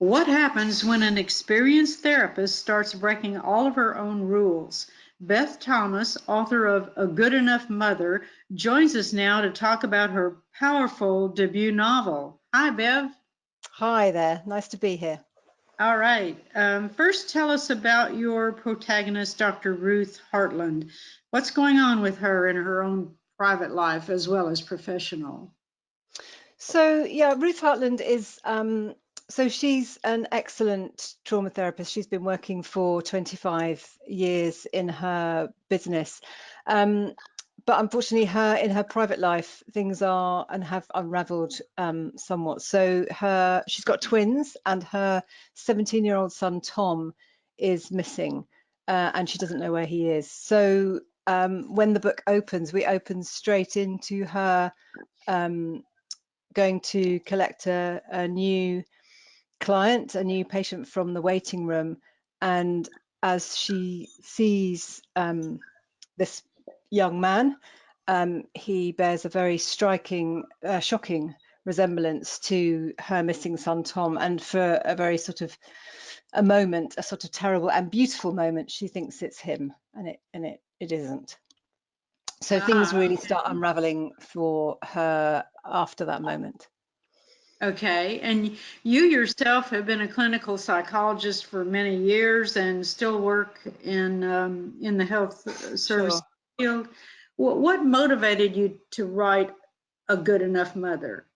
What happens when an experienced therapist starts breaking all of her own rules? Beth Thomas, author of A Good Enough Mother, joins us now to talk about her powerful debut novel. Hi, Bev. Hi there, nice to be here. All right. First, tell us about your protagonist, Dr. Ruth Hartland. What's going on with her in her own private life as well as professional? So yeah, Ruth Hartland is so she's an excellent trauma therapist. She's been working for 25 years in her business. Um, but unfortunately in her private life things are and have unraveled somewhat. So she's got twins and her 17-year-old son Tom is missing, and she doesn't know where he is. So when the book opens, we open straight into her um, going to collect a new client, a new patient from the waiting room. And as she sees this young man, he bears a very striking, shocking resemblance to her missing son Tom. And for a very sort of a moment, a sort of terrible and beautiful moment, she thinks it's him, and it isn't. So things Ah, really start unraveling for her after that moment. okay. And you yourself have been a clinical psychologist for many years and still work in the health service Sure. field. What motivated you to write A Good Enough Mother?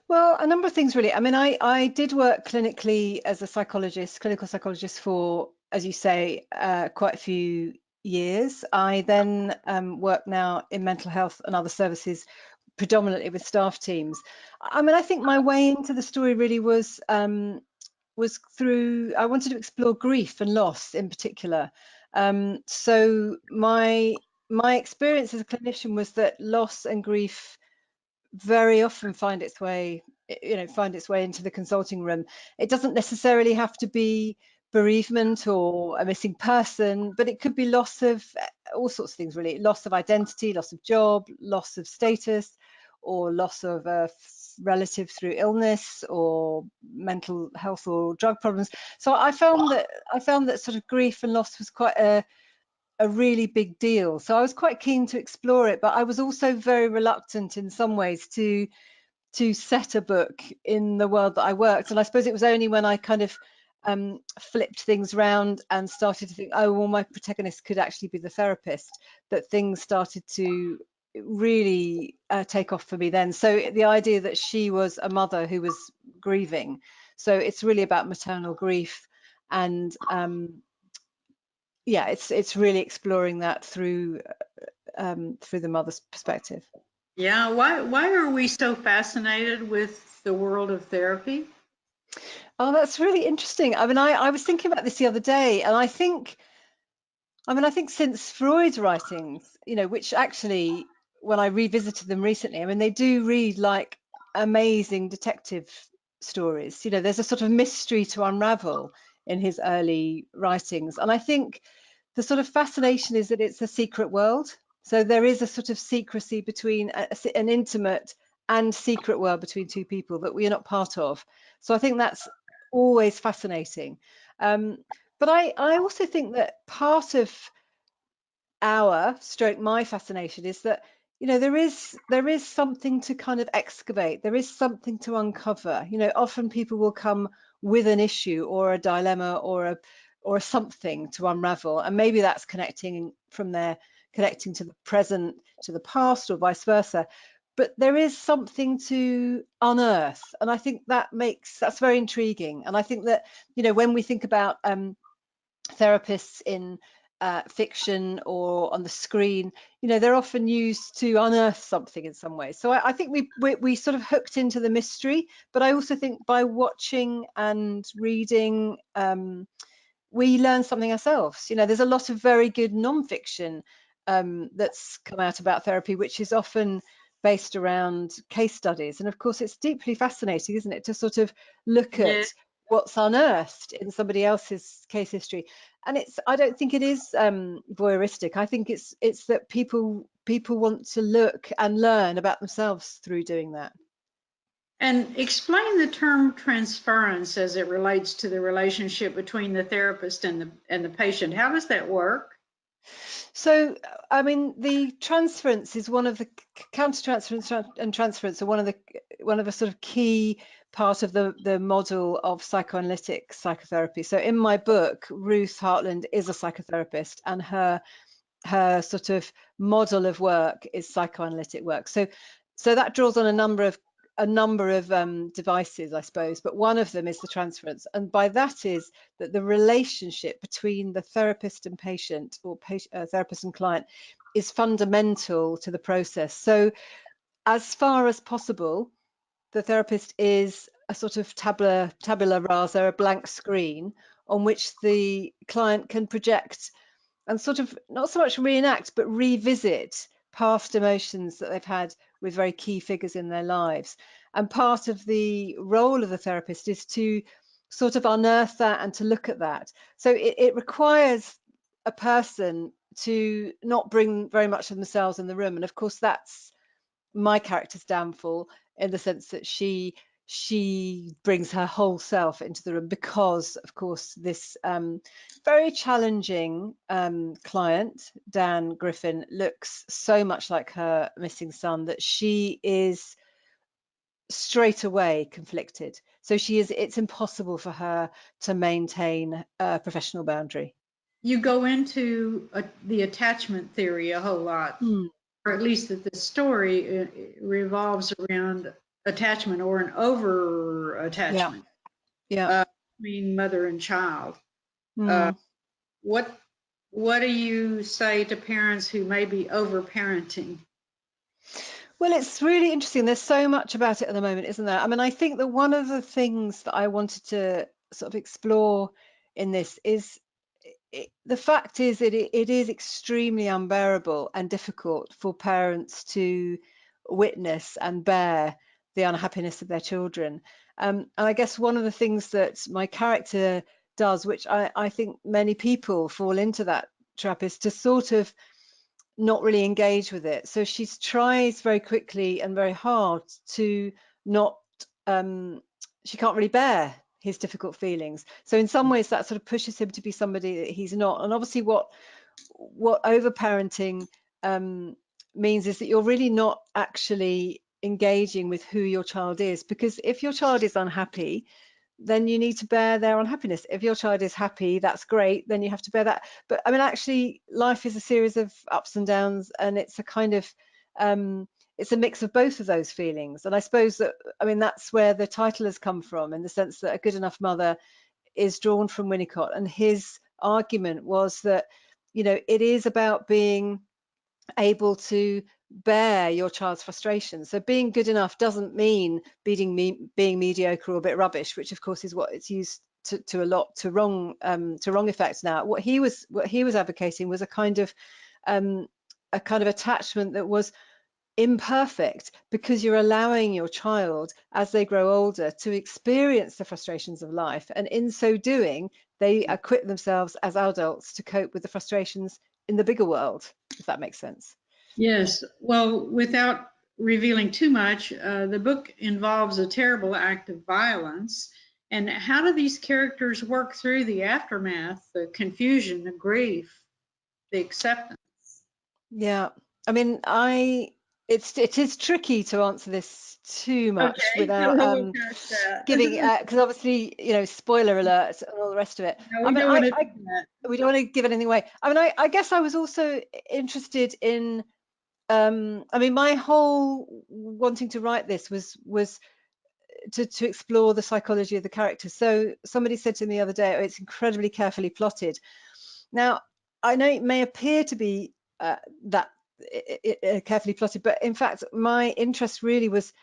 Well, a number of things really. I mean, I did work clinically as a psychologist, clinical psychologist for, as you say, quite a few years. I then work now in mental health and other services, predominantly with staff teams. I mean, I think my way into the story really was through, I wanted to explore grief and loss in particular. So my experience as a clinician was that loss and grief very often find its way into the consulting room. It doesn't necessarily have to be bereavement or a missing person, but it could be loss of all sorts of things, really. Loss of identity, loss of job, loss of status, or loss of a relative through illness or mental health or drug problems. So I found that sort of grief and loss was quite a really big deal. So I was quite keen to explore it, but I was also very reluctant in some ways to set a book in the world that I worked. And I suppose it was only when I kind of flipped things around and started to think, oh, well, my protagonist could actually be the therapist, that things started to really take off for me then. So the idea that she was a mother who was grieving. So it's really about maternal grief, and yeah, it's really exploring that through the mother's perspective. Yeah, why are we so fascinated with the world of therapy? Oh, that's really interesting. I mean, I was thinking about this the other day, and I think since Freud's writings, which actually, when I revisited them recently, I mean, they do read like amazing detective stories. There's a sort of mystery to unravel in his early writings. And I think the sort of fascination is that it's a secret world. So there is a sort of secrecy between an intimate and secret world between two people that we are not part of. So I think that's always fascinating. Um, but I also think that part of my fascination is that there is something to kind of excavate. There is something to uncover. Often people will come with an issue or a dilemma or something to unravel, and maybe that's connecting to the present, to the past, or vice versa. But there is something to unearth, and I think that's very intriguing. And I think that when we think about therapists in fiction or on the screen, they're often used to unearth something in some way. So I think we sort of hooked into the mystery, but I also think by watching and reading, we learn something ourselves. There's a lot of very good non-fiction that's come out about therapy, which is often based around case studies. And of course, it's deeply fascinating, isn't it, to sort of look Yeah. at what's unearthed in somebody else's case history. And I don't think it is voyeuristic. I think it's that people want to look and learn about themselves through doing that. And explain the term transference as it relates to the relationship between the therapist and the patient. How does that work? So, I mean, the transference is one of the countertransference and transference are one of the sort of key part of the model of psychoanalytic psychotherapy. So, in my book, Ruth Hartland is a psychotherapist, and her sort of model of work is psychoanalytic work. So that draws on a number of devices, I suppose, but one of them is the transference, and by that is that the relationship between the therapist and patient, or therapist and client, is fundamental to the process. So, as far as possible, the therapist is a sort of tabula rasa, a blank screen on which the client can project and sort of not so much reenact, but revisit past emotions that they've had with very key figures in their lives. And part of the role of the therapist is to sort of unearth that and to look at that. So it requires a person to not bring very much of themselves in the room. And of course, that's my character's downfall, in the sense that she brings her whole self into the room, because of course this very challenging client, Dan Griffin, looks so much like her missing son that she is straight away conflicted. So it's impossible for her to maintain a professional boundary. You go into the attachment theory a whole lot, Mm, or at least that the story revolves around attachment or an over yeah, attachment yeah. between mother and child. Uh, Mm. what what do you say to parents who may be over parenting? Well, it's really interesting. There's so much about it at the moment, isn't there? I mean, I think that one of the things that I wanted to sort of explore in this is the fact is that it is extremely unbearable and difficult for parents to witness and bear the unhappiness of their children. And I guess one of the things that my character does, which I think many people fall into that trap, is to sort of not really engage with it. So she tries very quickly and very hard to not, she can't really bear his difficult feelings. So in some ways that sort of pushes him to be somebody that he's not. And obviously what overparenting means is that you're really not actually engaging with who your child is, because if your child is unhappy, then you need to bear their unhappiness. If your child is happy, that's great, then you have to bear that. But I mean, actually, life is a series of ups and downs, and it's a kind of it's a mix of both of those feelings. And I suppose that, I mean, that's where the title has come from, in the sense that A Good Enough Mother is drawn from Winnicott, and his argument was that, you know, it is about being able to bear your child's frustrations. So being good enough doesn't mean being mediocre or a bit rubbish, which of course is what it's used to a lot to wrong effect now. What he was advocating was a kind of attachment that was imperfect, because you're allowing your child, as they grow older, to experience the frustrations of life, and in so doing they equip themselves as adults to cope with the frustrations in the bigger world, if that makes sense. Yes. Well, without revealing too much, the book involves a terrible act of violence. And how do these characters work through the aftermath, the confusion, the grief, the acceptance? Yeah, I mean, it is tricky to answer this too much Okay, without we'll catch that. giving, because obviously, you know, spoiler alert and all the rest of it. No, I we mean, don't want to do that. we don't want to give anything away. I mean, I guess I was also interested in, I mean, my whole wanting to write this was to explore the psychology of the characters. So somebody said to me the other day, oh, it's incredibly carefully plotted. Now, I know it may appear to be that carefully plotted, but in fact, my interest really was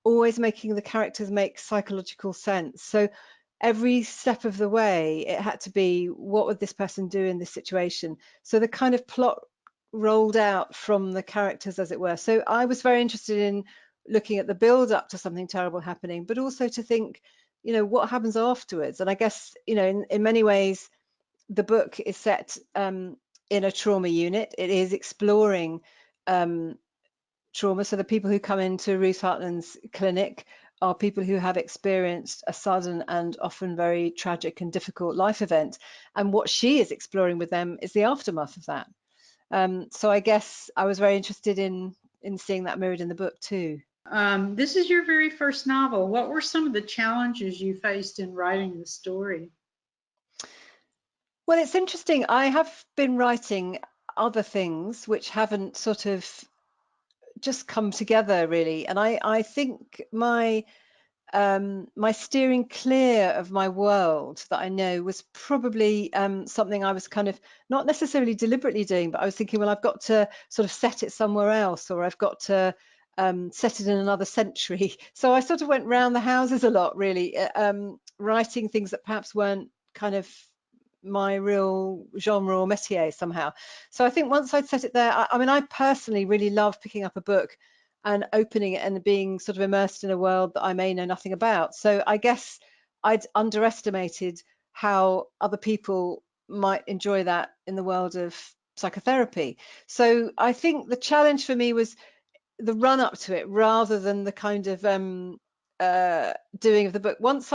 always making the characters make psychological sense. So every step of the way, it had to be, what would this person do in this situation? So the kind of plot rolled out from the characters, as it were. So I was very interested in looking at the build up to something terrible happening, but also to think, you know, what happens afterwards. And I guess, you know, in many ways, the book is set in a trauma unit. It is exploring trauma. So the people who come into Ruth Hartland's clinic are people who have experienced a sudden and often very tragic and difficult life event. And what she is exploring with them is the aftermath of that. So I guess I was very interested in seeing that mirrored in the book too. This is your very first novel. What were some of the challenges you faced in writing the story? Well, it's interesting. I have been writing other things which haven't sort of just come together really, and I think my steering clear of my world that I know was probably something I was kind of not necessarily deliberately doing, but I was thinking, well, I've got to sort of set it somewhere else, or I've got to set it in another century. So I sort of went round the houses a lot, really, writing things that perhaps weren't kind of my real genre or métier somehow. So I think once I'd set it there, I mean, I personally really love picking up a book and opening it and being sort of immersed in a world that I may know nothing about. So I guess I'd underestimated how other people might enjoy that in the world of psychotherapy. So I think the challenge for me was the run up to it rather than the kind of doing of the book. Once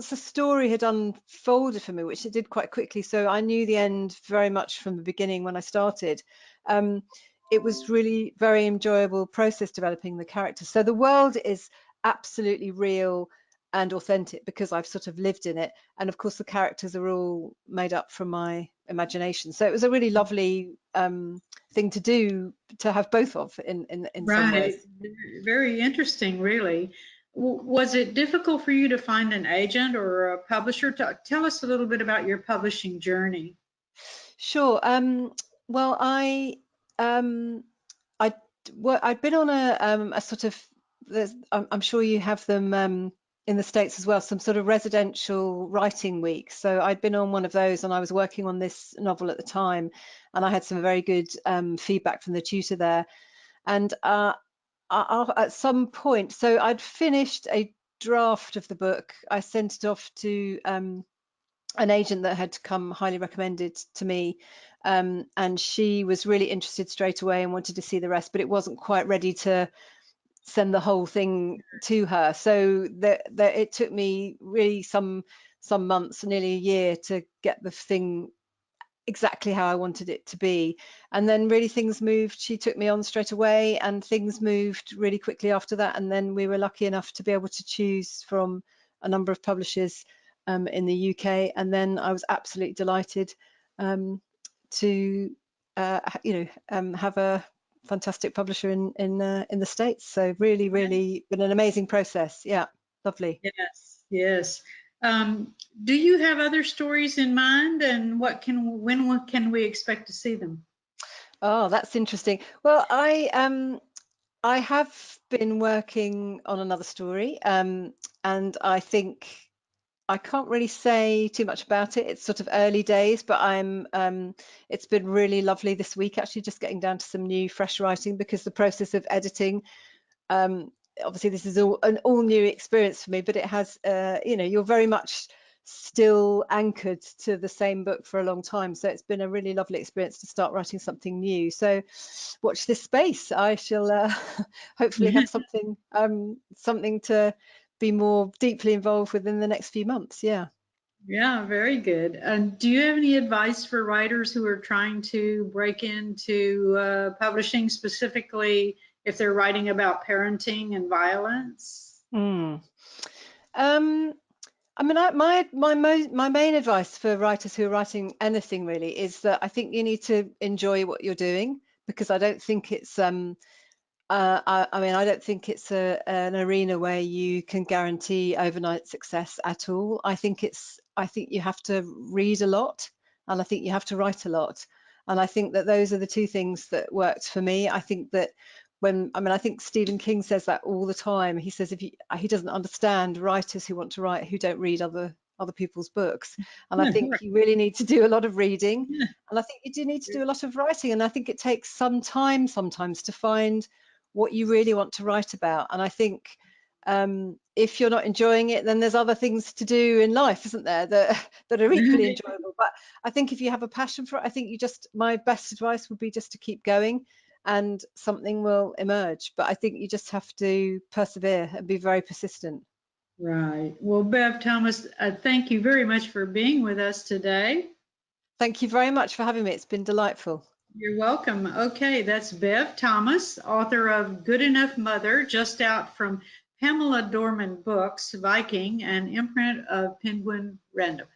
the story had unfolded for me, which it did quite quickly, so I knew the end very much from the beginning when I started. Um, it was really very enjoyable process developing the characters. So the world is absolutely real and authentic because I've sort of lived in it, and of course the characters are all made up from my imagination. So it was a really lovely thing to do, to have both of in some ways. Right. Very interesting, really. Was it difficult for you to find an agent or a publisher? Tell us a little bit about your publishing journey. Sure. Well, um, I I'd been on a sort of, I'm sure you have them in the States as well, some sort of residential writing week. So I'd been on one of those, and I was working on this novel at the time, and I had some very good feedback from the tutor there. And at some point, so I'd finished a draft of the book. I sent it off to an agent that had come highly recommended to me, and she was really interested straight away and wanted to see the rest, but it wasn't quite ready to send the whole thing to her. So it took me really some months, nearly a year, to get the thing exactly how I wanted it to be. And then really things moved. She took me on straight away, and things moved really quickly after that. And then we were lucky enough to be able to choose from a number of publishers in the UK. And then I was absolutely delighted to have a fantastic publisher in the States. So really, really been an amazing process. Yeah, lovely. Yes, yes. Do you have other stories in mind, and when can we expect to see them? Oh, that's interesting. Well, I have been working on another story, and I think I can't really say too much about it. It's sort of early days, but it's been really lovely this week, actually, just getting down to some new, fresh writing, because the process of editing, um, obviously this is an all new experience for me, but it has, you're very much still anchored to the same book for a long time. So it's been a really lovely experience to start writing something new. So watch this space. I shall hopefully have something to be more deeply involved with in the next few months. Yeah. Yeah, very good. Do you have any advice for writers who are trying to break into publishing, specifically if they're writing about parenting and violence? Mm. Um, I mean, my main advice for writers who are writing anything really is that I think you need to enjoy what you're doing, because I don't think it's I mean, I don't think it's an arena where you can guarantee overnight success at all. I think you have to read a lot, and I think you have to write a lot. And I think that those are the two things that worked for me. I think that I think Stephen King says that all the time. He says he doesn't understand writers who want to write who don't read other people's books. And I Yeah, think right. you really need to do a lot of reading, Yeah. and I think you do need to do a lot of writing. And I think it takes some time sometimes to find what you really want to write about. And I think if you're not enjoying it, then there's other things to do in life, isn't there, that are equally enjoyable. But I think if you have a passion for it, I think my best advice would be just to keep going. and something will emerge. But I think you just have to persevere and be very persistent. Right. Well, Bev Thomas, thank you very much for being with us today. Thank you very much for having me. It's been delightful. You're welcome. Okay, that's Bev Thomas, author of Good Enough Mother, just out from Pamela Dorman Books, Viking, and imprint of Penguin Random